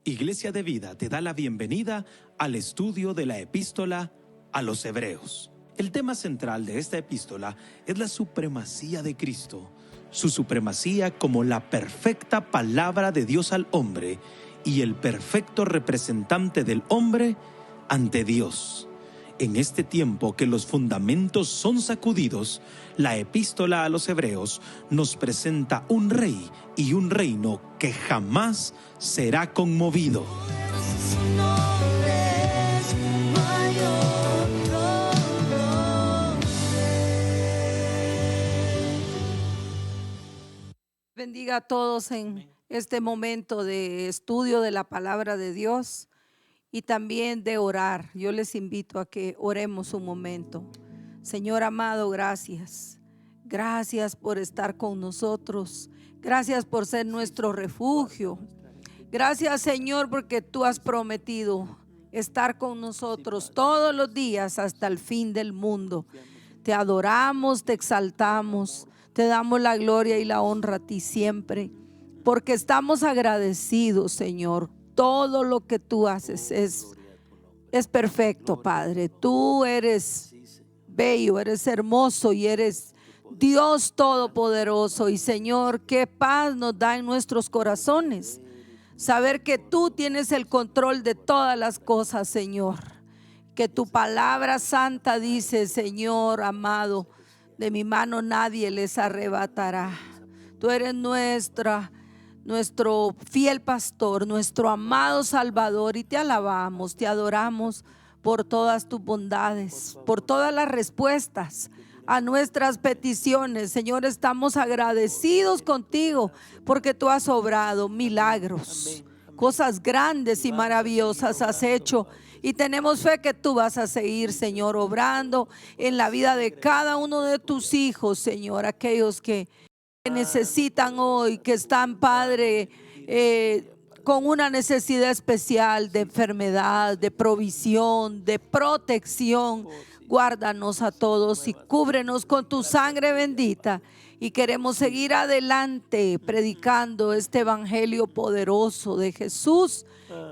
Iglesia de Vida te da la bienvenida al estudio de la epístola a los Hebreos. El tema central de esta epístola es la supremacía de Cristo, su supremacía como la perfecta palabra de Dios al hombre y el perfecto representante del hombre ante Dios. En este tiempo que los fundamentos son sacudidos, la epístola a los Hebreos nos presenta un rey y un reino que jamás será conmovido. Bendiga a todos en este momento de estudio de la palabra de Dios y también de orar. Yo les invito a que oremos un momento. Señor amado, gracias. Gracias por estar con nosotros. Gracias por ser nuestro refugio. Gracias, Señor, porque tú has prometido estar con nosotros todos los días hasta el fin del mundo. Te adoramos, te exaltamos, te damos la gloria y la honra a ti siempre, porque estamos agradecidos, Señor. Todo lo que tú haces es perfecto, Padre. Tú eres bello, eres hermoso y eres Dios todopoderoso. Y Señor, qué paz nos da en nuestros corazones saber que tú tienes el control de todas las cosas, Señor. Que tu palabra santa dice, Señor amado, de mi mano nadie les arrebatará. Tú eres nuestro fiel pastor, nuestro amado Salvador, y te alabamos, te adoramos por todas tus bondades, por todas las respuestas a nuestras peticiones. Señor, estamos agradecidos contigo porque tú has obrado milagros, cosas grandes y maravillosas has hecho, y tenemos fe que tú vas a seguir, Señor, obrando en la vida de cada uno de tus hijos, Señor, aquellos que necesitan hoy, que están, Padre, con una necesidad especial de enfermedad, de provisión, de protección. Guárdanos a todos y cúbrenos con tu sangre bendita. Y queremos seguir adelante predicando este evangelio poderoso de Jesús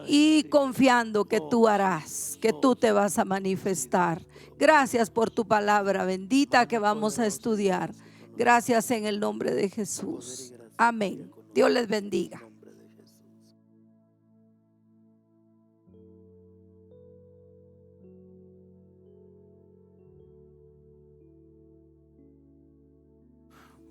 y confiando que tú harás, que tú te vas a manifestar. Gracias por tu palabra bendita que vamos a estudiar. Gracias en el nombre de Jesús. Amén. Dios les bendiga.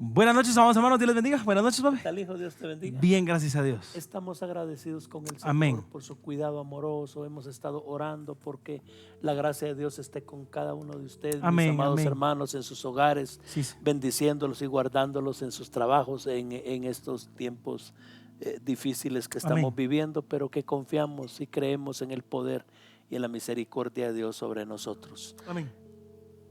Buenas noches, amados hermanos, Dios les bendiga. Buenas noches, papi. Tal hijo, Dios te bendiga. Bien, gracias a Dios. Estamos agradecidos con el Señor. Amén. Por su cuidado amoroso. Hemos estado orando porque la gracia de Dios esté con cada uno de ustedes, Amén, mis amados amén. hermanos, en sus hogares, Sí. bendiciéndolos y guardándolos en sus trabajos en estos tiempos difíciles que estamos Amén. viviendo, pero que confiamos y creemos en el poder y en la misericordia de Dios sobre nosotros. Amén.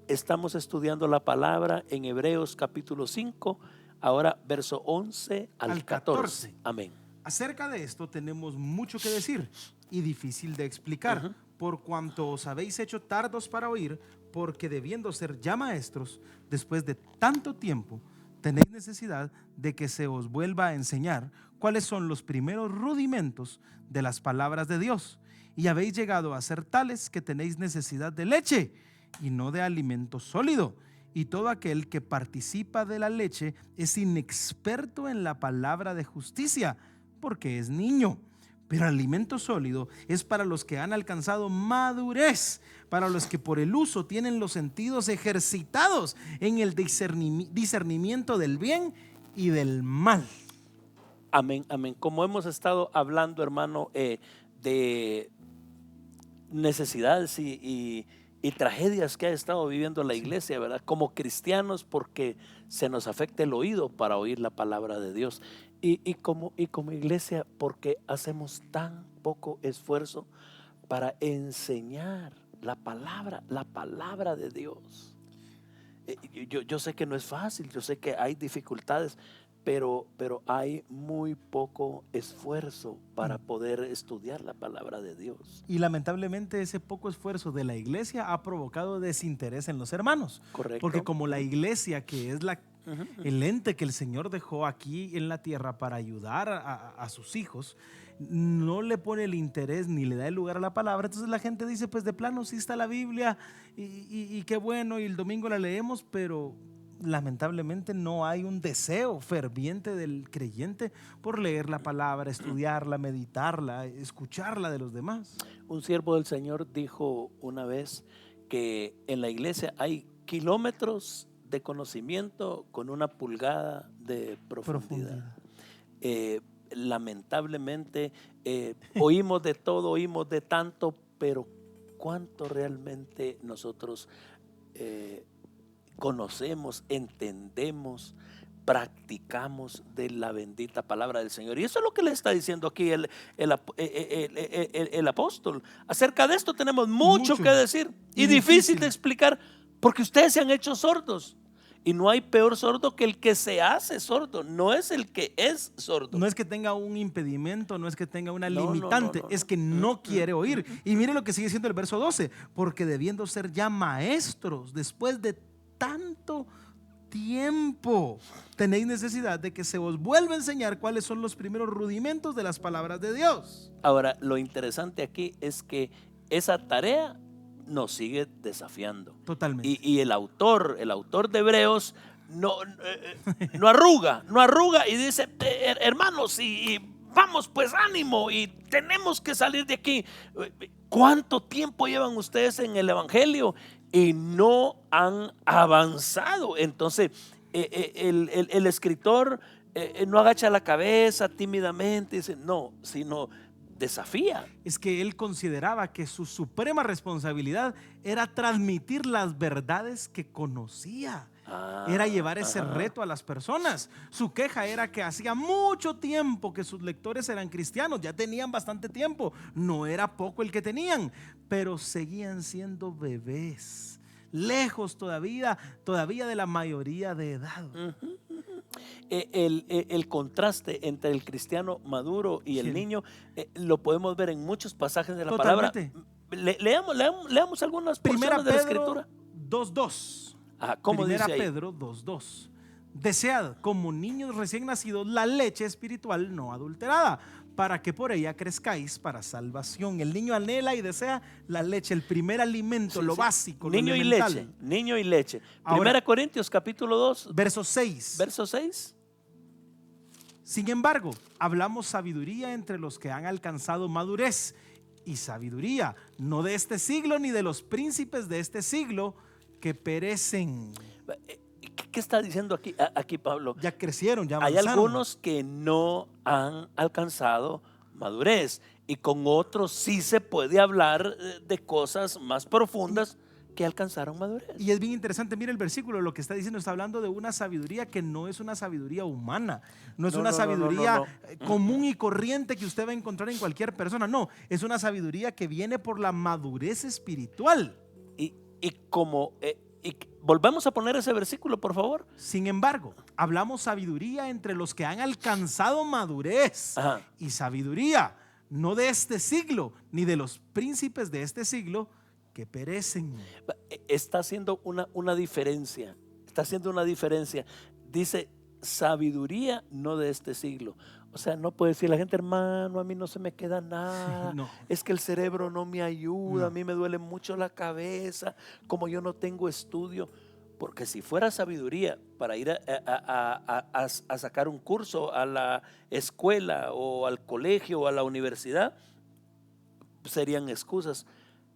Estamos estudiando la palabra en Hebreos capítulo 5, ahora verso 11 al 14. Amén. Acerca de esto tenemos mucho que decir y difícil de explicar, por cuanto os habéis hecho tardos para oír, porque debiendo ser ya maestros, después de tanto tiempo, tenéis necesidad de que se os vuelva a enseñar cuáles son los primeros rudimentos de las palabras de Dios, y habéis llegado a ser tales que tenéis necesidad de leche y no de alimento sólido. Y todo aquel que participa de la leche es inexperto en la palabra de justicia, porque es niño. Pero el alimento sólido es para los que han alcanzado madurez, para los que por el uso tienen los sentidos ejercitados en el discernimiento del bien y del mal. Amén, amén. Como hemos estado hablando, hermano, de necesidades y tragedias que ha estado viviendo la iglesia, ¿verdad? Como cristianos, porque se nos afecta el oído para oír la palabra de Dios. Y como iglesia, porque hacemos tan poco esfuerzo para enseñar la palabra de Dios. Yo sé que no es fácil, yo sé que hay dificultades, pero hay muy poco esfuerzo para poder estudiar la palabra de Dios. Y lamentablemente ese poco esfuerzo de la iglesia ha provocado desinterés en los hermanos. Correcto. Porque como la iglesia, que es la el ente que el Señor dejó aquí en la tierra para ayudar a sus hijos, no le pone el interés ni le da el lugar a la palabra. Entonces la gente dice, pues de plano sí está la Biblia y qué bueno, y el domingo la leemos, pero lamentablemente no hay un deseo ferviente del creyente por leer la palabra, estudiarla, meditarla, escucharla de los demás. Un siervo del Señor dijo una vez que en la iglesia hay kilómetros de conocimiento con una pulgada de profundidad. Lamentablemente oímos de todo, oímos de tanto, pero ¿cuánto realmente nosotros conocemos, entendemos, practicamos de la bendita palabra del Señor? Y eso es lo que le está diciendo aquí el apóstol. Acerca de esto tenemos mucho que decir y difícil de explicar, porque ustedes se han hecho sordos. Y no hay peor sordo que el que se hace sordo, no es el que es sordo. No es que tenga un impedimento, no es que tenga una limitante, es que no quiere oír. Y mire lo que sigue siendo el verso 12, porque debiendo ser ya maestros, después de tanto tiempo, tenéis necesidad de que se os vuelva a enseñar cuáles son los primeros rudimentos de las palabras de Dios. Ahora, lo interesante aquí es que esa tarea nos sigue desafiando. Totalmente. Y el autor de Hebreos no arruga y dice, hermanos, y vamos pues, ánimo, y tenemos que salir de aquí. ¿Cuánto tiempo llevan ustedes en el evangelio y no han avanzado? Entonces el escritor no agacha la cabeza tímidamente y dice, no, sino desafía. Es que él consideraba que su suprema responsabilidad era transmitir las verdades que conocía. Era llevar ese reto a las personas. Su queja era que hacía mucho tiempo que sus lectores eran cristianos, ya tenían bastante tiempo, no era poco el que tenían, pero seguían siendo bebés, lejos todavía de la mayoría de edad. El contraste entre el cristiano maduro y el niño lo podemos ver en muchos pasajes de la palabra. Leamos algunas porciones de la escritura. 2:2. ¿Cómo dice ahí? Pedro 2:2. Desead como niños recién nacidos la leche espiritual no adulterada, para que por ella crezcáis para salvación. El niño anhela y desea la leche, el primer alimento, lo básico, niño lo y elemental. leche, niño y leche. Ahora, Primera Corintios capítulo 2, verso 6. verso 6. Sin embargo, hablamos sabiduría entre los que han alcanzado madurez, y sabiduría no de este siglo ni de los príncipes de este siglo que perecen. ¿Qué está diciendo aquí Pablo? Ya crecieron, ya Hay avanzaron. algunos que no han alcanzado madurez, y con otros sí se puede hablar de cosas más profundas que alcanzaron madurez. Y es bien interesante, mira el versículo, lo que está diciendo, está hablando de una sabiduría que no es una sabiduría humana, no es una sabiduría común y corriente que usted va a encontrar en cualquier persona, no, es una sabiduría que viene por la madurez espiritual. Y como volvemos a poner ese versículo, por favor. Sin embargo, hablamos sabiduría entre los que han alcanzado madurez. Y sabiduría no de este siglo, ni de los príncipes de este siglo que perecen. Está haciendo una diferencia. Está haciendo una diferencia. Dice sabiduría no de este siglo. O sea, no puede decir la gente, hermano, a mí no se me queda nada. No. Es que el cerebro no me ayuda, a mí me duele mucho la cabeza, como yo no tengo estudio. Porque si fuera sabiduría para ir a sacar un curso a la escuela o al colegio o a la universidad, serían excusas.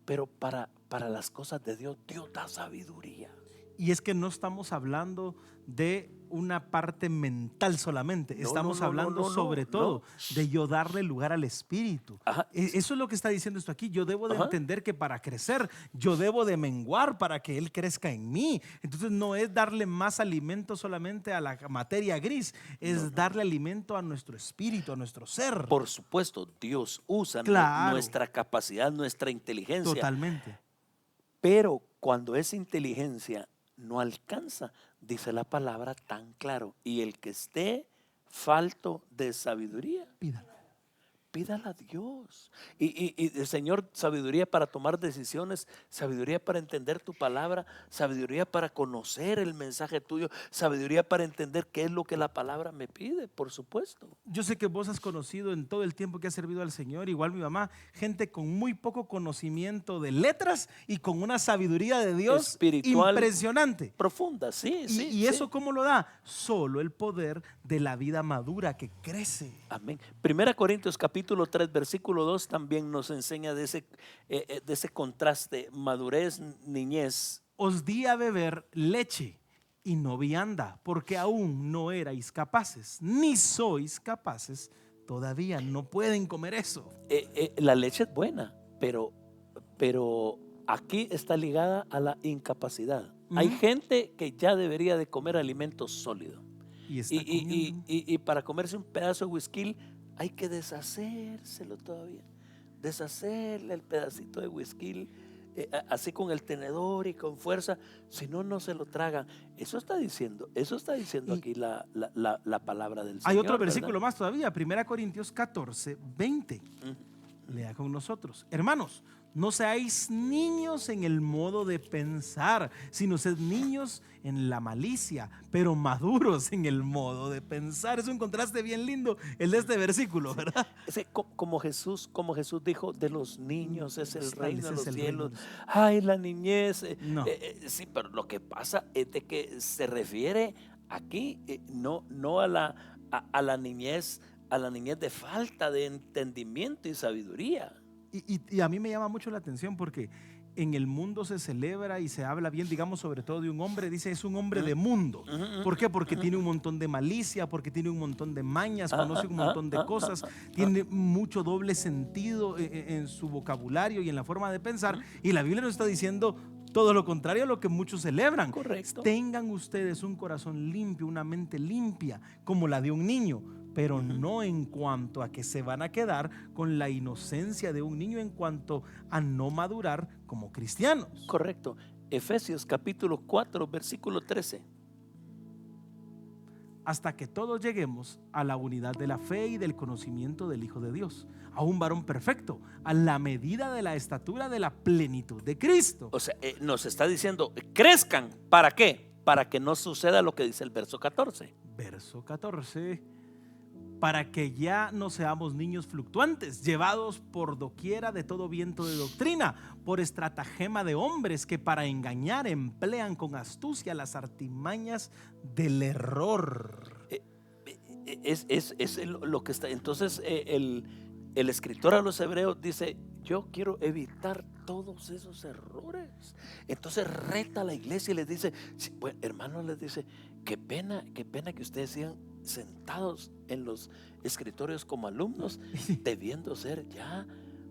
Pero para las cosas de Dios, Dios da sabiduría. Y es que no estamos hablando de una parte mental solamente, estamos hablando sobre todo de yo darle lugar al Espíritu. Eso es lo que está diciendo esto aquí. Yo debo de entender que para crecer, yo debo de menguar para que Él crezca en mí. Entonces no es darle más alimento solamente a la materia gris, es darle alimento a nuestro espíritu, a nuestro ser. Por supuesto, Dios usa nuestra capacidad, nuestra inteligencia. Totalmente. Pero cuando esa inteligencia no alcanza, dice la palabra tan claro, y el que esté falto de sabiduría, pídala a Dios. Y el Señor, sabiduría para tomar decisiones, sabiduría para entender tu palabra, sabiduría para conocer el mensaje tuyo, sabiduría para entender qué es lo que la palabra me pide, por supuesto. Yo sé que vos has conocido en todo el tiempo que has servido al Señor, igual mi mamá, gente con muy poco conocimiento de letras y con una sabiduría de Dios Espiritual, impresionante. profunda, sí, sí. ¿Y sí. eso cómo lo da? Solo el poder de la vida madura que crece. Amén. Primera Corintios capítulo 3 versículo 2 también nos enseña de ese contraste, madurez, niñez. Os di a beber leche y no vianda, porque aún no erais capaces, ni sois capaces todavía. No pueden comer eso. La leche es buena, pero aquí está ligada a la incapacidad. Hay gente que ya debería de comer alimentos sólidos. Y está comiendo. Y para comerse un pedazo de whisky hay que deshacérselo todavía. Deshacerle el pedacito de whisky así con el tenedor y con fuerza, si no, no se lo tragan. Eso está diciendo aquí la palabra del Señor. Hay otro ¿verdad? versículo más todavía, 1 Corintios 14, 20. Lea con nosotros. Hermanos, no seáis niños en el modo de pensar, sino sed niños en la malicia, pero maduros en el modo de pensar. Es un contraste bien lindo el de este versículo, ¿verdad? Como Jesús dijo, de los niños es el reino de es los el cielos. reino. Ay, la niñez. No. Sí, pero lo que pasa es de que se refiere aquí no a la niñez, de falta de entendimiento y sabiduría. Y a mí me llama mucho la atención porque en el mundo se celebra y se habla bien, digamos, sobre todo de un hombre, dice es un hombre de mundo. ¿Por qué? Porque tiene un montón de malicia, porque tiene un montón de mañas, conoce un montón de cosas, tiene mucho doble sentido en su vocabulario y en la forma de pensar. Y la Biblia nos está diciendo todo lo contrario a lo que muchos celebran. Correcto. Tengan ustedes un corazón limpio, una mente limpia, como la de un niño, pero no en cuanto a que se van a quedar con la inocencia de un niño en cuanto a no madurar como cristianos. Correcto. Efesios capítulo 4 versículo 13. Hasta que todos lleguemos a la unidad de la fe y del conocimiento del Hijo de Dios, a un varón perfecto, a la medida de la estatura de la plenitud de Cristo. O sea, nos está diciendo, crezcan. ¿Para qué? Para que no suceda lo que dice el verso 14. Verso 14. Para que ya no seamos niños fluctuantes, llevados por doquiera de todo viento de doctrina, por estratagema de hombres que para engañar emplean con astucia las artimañas del error. Es lo que está. Entonces el escritor a los hebreos dice, yo quiero evitar todos esos errores. Entonces reta a la iglesia y les dice, bueno, hermanos, les dice, qué pena que ustedes sigan sentados en los escritorios como alumnos, debiendo ser ya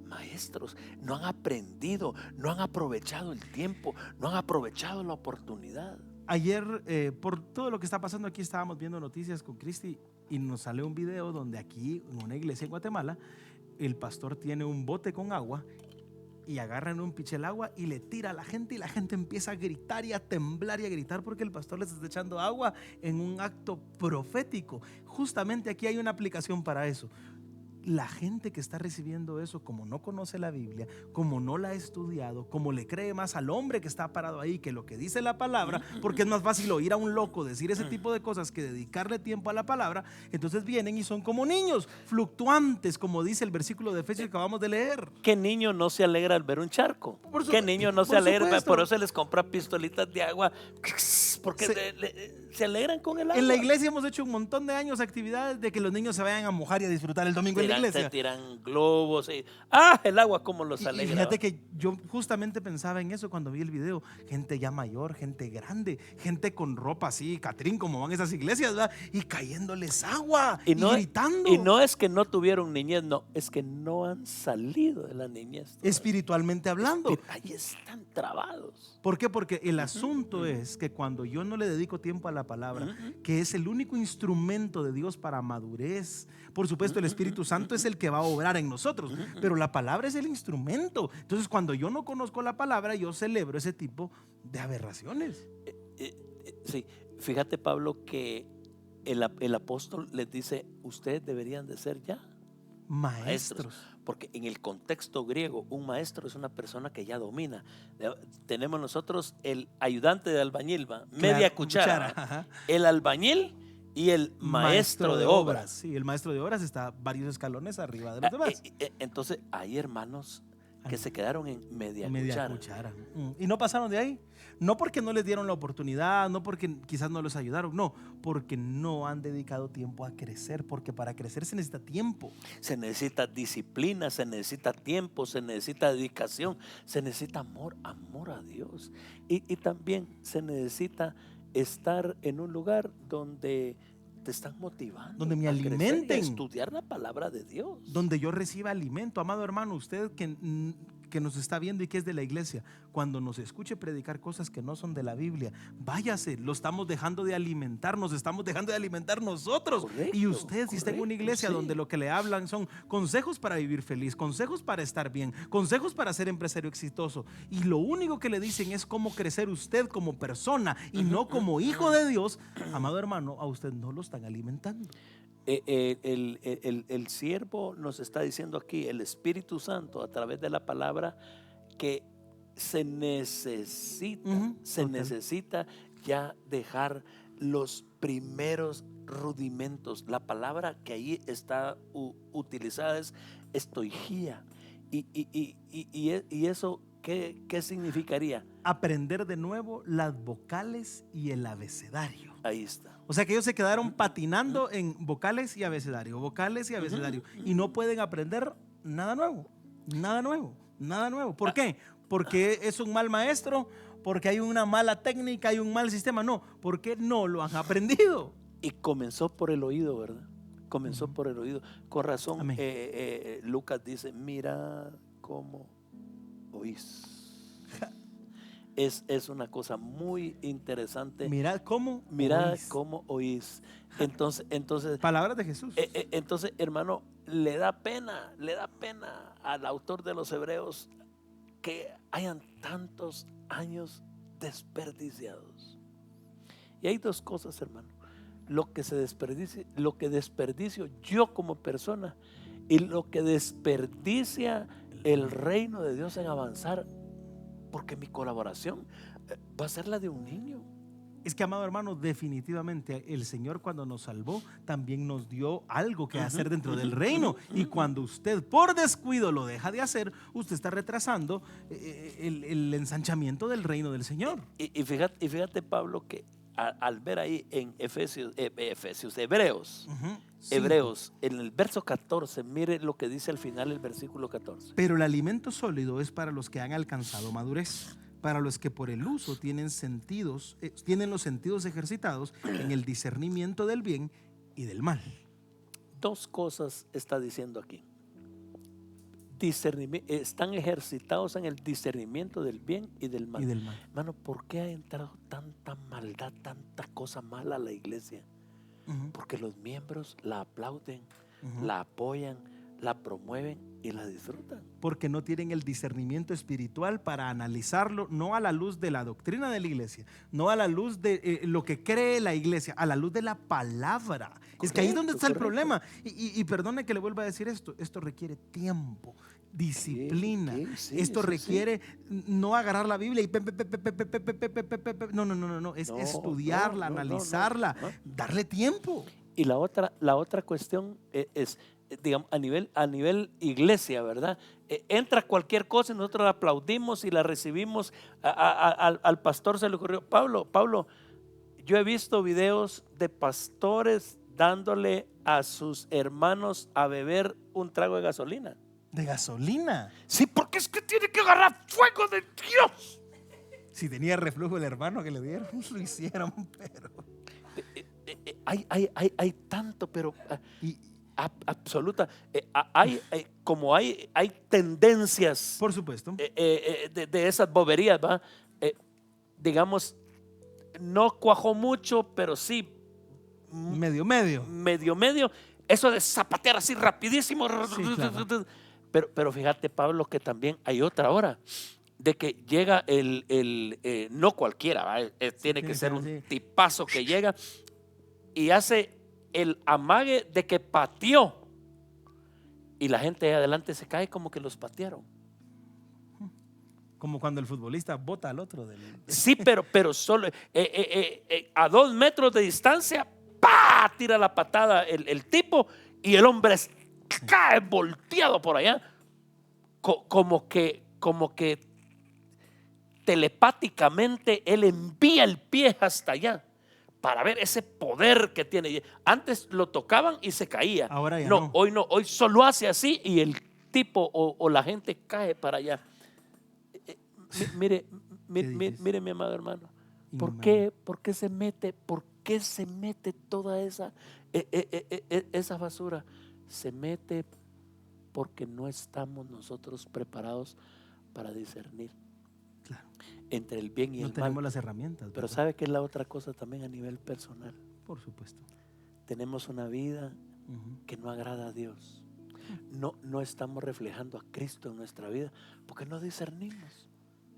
maestros. No han aprendido, no han aprovechado el tiempo, no han aprovechado la oportunidad. Ayer, por todo lo que está pasando aquí, estábamos viendo noticias con Cristi y nos sale un video donde aquí, en una iglesia en Guatemala, el pastor tiene un bote con agua y agarra en un piche el agua y le tira a la gente y la gente empieza a gritar y a temblar y a gritar porque el pastor les está echando agua en un acto profético. Justamente aquí hay una aplicación para eso. La gente que está recibiendo eso, como no conoce la Biblia, como no la ha estudiado, como le cree más al hombre que está parado ahí que lo que dice la palabra, porque es más fácil oír a un loco decir ese tipo de cosas que dedicarle tiempo a la palabra, entonces vienen y son como niños fluctuantes, como dice el versículo de Efesios que acabamos de leer. ¿Qué niño no se alegra al ver un charco? ¿Qué niño no se por alegra? supuesto. Por eso les compra pistolitas de agua, porque se alegran con el agua. En la iglesia hemos hecho un montón de años actividades de que los niños se vayan a mojar y a disfrutar el domingo en la iglesia. Se tiran globos y el agua como los alegra. Y fíjate que yo justamente pensaba en eso cuando vi el video. Gente ya mayor, gente grande, gente con ropa así, Catrín, como van esas iglesias, ¿verdad? Y cayéndoles agua y gritando. Y no es que no tuvieron niñez, no, es que no han salido de la niñez todavía. Espiritualmente hablando. Ahí están trabados. ¿Por qué? Porque el asunto es que cuando yo no le dedico tiempo a la palabra, que es el único instrumento de Dios para madurez, por supuesto el Espíritu Santo es el que va a obrar en nosotros, pero la palabra es el instrumento. Entonces cuando yo no conozco la palabra, yo celebro ese tipo de aberraciones. Sí, fíjate, Pablo, que el apóstol les dice, ustedes deberían de ser ya Maestros. Porque en el contexto griego, un maestro es una persona que ya domina. Tenemos nosotros el ayudante de albañil, ¿va? Media Claro, cuchara. ¿Va? ajá. El albañil y el maestro de obras. Sí, el maestro de obras está varios escalones arriba de los demás. Entonces, hay hermanos que se quedaron en media cuchara. Y no pasaron de ahí. No porque no les dieron la oportunidad, no porque quizás no los ayudaron, no, porque no han dedicado tiempo a crecer, porque para crecer se necesita tiempo. Se necesita disciplina, se necesita tiempo, se necesita dedicación, se necesita amor a Dios. Y también se necesita estar en un lugar donde te están motivando, donde me a crecer y a alimenten, estudiar la palabra de Dios, donde yo reciba alimento. Amado hermano, usted que nos está viendo y que es de la iglesia, cuando nos escuche predicar cosas que no son de la Biblia, váyase, lo estamos dejando de alimentar, nos estamos dejando de alimentar nosotros. Correcto, y usted, si está en una iglesia sí, donde lo que le hablan son consejos para vivir feliz, consejos para estar bien, consejos para ser empresario exitoso, y lo único que le dicen es cómo crecer usted como persona y no como hijo de Dios, amado hermano, a usted no lo están alimentando. El siervo nos está diciendo aquí, el Espíritu Santo, a través de la palabra, que se necesita ya dejar los primeros rudimentos. La palabra que ahí está utilizada es estoigía. Y eso, ¿qué significaría? Aprender de nuevo las vocales y el abecedario. Ahí está. O sea que ellos se quedaron patinando en vocales y abecedario, y no pueden aprender nada nuevo, nada nuevo, nada nuevo. ¿Por qué? Porque es un mal maestro, porque hay una mala técnica, hay un mal sistema. No, porque no lo han aprendido. Y comenzó por el oído, ¿verdad? Comenzó por el oído. Con razón, Lucas dice, mira cómo oís. Es una cosa muy interesante. Mirad cómo oís. Entonces, palabras de Jesús. Entonces, hermano, le da pena al autor de los Hebreos que hayan tantos años desperdiciados. Y hay dos cosas, hermano: lo que desperdicio yo como persona, y lo que desperdicia el reino de Dios en avanzar, porque mi colaboración va a ser la de un niño. Es que, amado hermano, definitivamente el Señor, cuando nos salvó, también nos dio algo que hacer dentro del reino. Y cuando usted por descuido lo deja de hacer, usted está retrasando el ensanchamiento del reino del Señor. Y fíjate, Pablo, que al ver ahí en Hebreos, en el verso 14, mire lo que dice al final el versículo 14. Pero el alimento sólido es para los que han alcanzado madurez, para los que por el uso tienen los sentidos ejercitados en el discernimiento del bien y del mal. Dos cosas está diciendo aquí. Están ejercitados en el discernimiento del bien y del mal. Hermano, ¿por qué ha entrado tanta maldad, tanta cosa mala a la iglesia? Porque los miembros la aplauden, la apoyan, la promueven y la disfrutan. Porque no tienen el discernimiento espiritual para analizarlo, no a la luz de la doctrina de la iglesia, no a la luz de lo que cree la iglesia, a la luz de la palabra. Correcto, es que ahí es donde está el problema. Y perdone que le vuelva a decir esto requiere tiempo, disciplina. Esto requiere no agarrar la Biblia y no, es estudiarla, analizarla, darle tiempo. Y la otra cuestión es, digamos, a nivel iglesia, ¿verdad? Entra cualquier cosa y nosotros la aplaudimos y la recibimos. Al pastor se le ocurrió, Pablo, yo he visto videos de pastores dándole a sus hermanos a beber un trago de gasolina. ¿De gasolina? Sí, porque es que tiene que agarrar fuego de Dios. Si tenía reflujo el hermano que le dieron, lo hicieron, pero... Hay tanto, pero absoluta. Hay tendencias. Por supuesto. De esas boberías, ¿va? Digamos, no cuajó mucho, pero sí. Medio. Eso de zapatear así rapidísimo. Sí, claro. Pero fíjate, Pablo, que también hay otra hora. De que llega no cualquiera, ¿va? Tiene que ser un tipazo que llega y hace el amague de que pateó y la gente de adelante se cae como que los patearon. Como cuando el futbolista bota al otro Sí, pero solo a 2 metros de distancia, ¡pah!, tira la patada el tipo y el hombre cae volteado por allá, como que telepáticamente él envía el pie hasta allá para ver ese poder que tiene. Antes lo tocaban y se caía. Ahora ya no, no. hoy no, hoy solo hace así y el tipo o la gente cae para allá. Mire, mi amado hermano, ¿por qué se mete toda esa basura? Se mete porque no estamos nosotros preparados para discernir entre el bien y el mal. No tenemos las herramientas. Pero ¿verdad? ¿sabe qué es la otra cosa también a nivel personal? Por supuesto. Tenemos una vida que no agrada a Dios. No estamos reflejando a Cristo en nuestra vida porque no discernimos.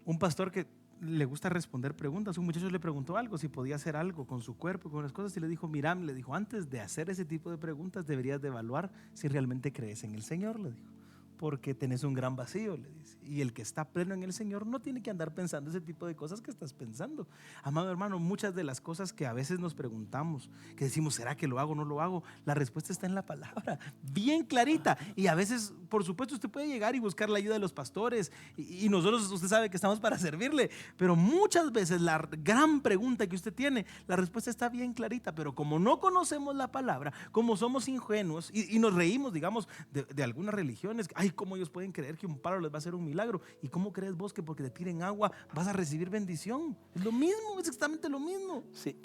Un pastor que le gusta responder preguntas, un muchacho le preguntó algo, si podía hacer algo con su cuerpo, con las cosas, y le dijo, mira, le dijo, antes de hacer ese tipo de preguntas deberías de evaluar si realmente crees en el Señor, le dijo, porque tenés un gran vacío, le dice, y el que está pleno en el Señor no tiene que andar pensando ese tipo de cosas que estás pensando. Amado hermano, muchas de las cosas que a veces nos preguntamos, que decimos, ¿será que lo hago o no lo hago? La respuesta está en la palabra, bien clarita, y a veces, por supuesto, usted puede llegar y buscar la ayuda de los pastores, y nosotros, usted sabe que estamos para servirle, pero muchas veces la gran pregunta que usted tiene, la respuesta está bien clarita, pero como no conocemos la palabra, como somos ingenuos, y nos reímos, digamos, de algunas religiones, ay, cómo ellos pueden creer que un palo les va a hacer un milagro, y cómo crees vos que porque te tiren agua vas a recibir bendición. Es lo mismo, es exactamente lo mismo. Sí,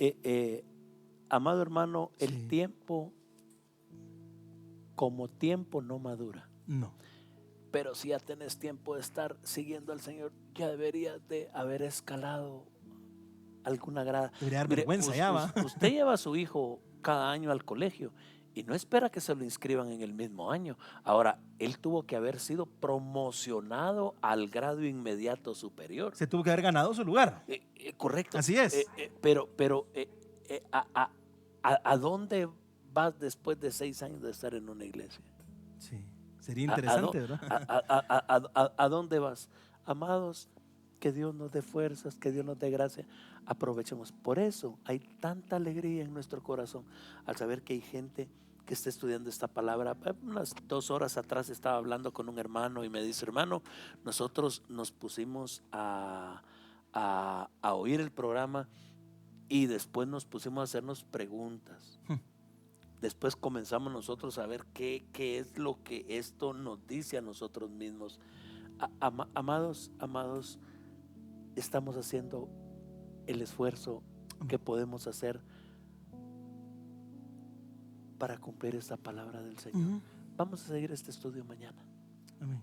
amado hermano, el Sí. tiempo como tiempo no madura. No. Pero si ya tenés tiempo de estar siguiendo al Señor, ya deberías de haber escalado alguna grada. Debería dar vergüenza ya, va. Usted lleva a su hijo cada año al colegio y no espera que se lo inscriban en el mismo año. Ahora, él tuvo que haber sido promocionado al grado inmediato superior. Se tuvo que haber ganado su lugar. Correcto. Así es. Pero ¿a dónde vas después de 6 años de estar en una iglesia? Sí, sería interesante, ¿verdad? ¿A dónde vas? Amados, que Dios nos dé fuerzas, que Dios nos dé gracia. Aprovechemos. Por eso hay tanta alegría en nuestro corazón al saber que hay gente que está estudiando esta palabra. Unas 2 horas atrás estaba hablando con un hermano y me dice, hermano, nosotros nos pusimos a oír el programa y después nos pusimos a hacernos preguntas. Después comenzamos nosotros a ver qué es lo que esto nos dice a nosotros mismos. Amados, estamos haciendo el esfuerzo que podemos hacer para cumplir esta palabra del Señor. Vamos a seguir este estudio mañana. Amén.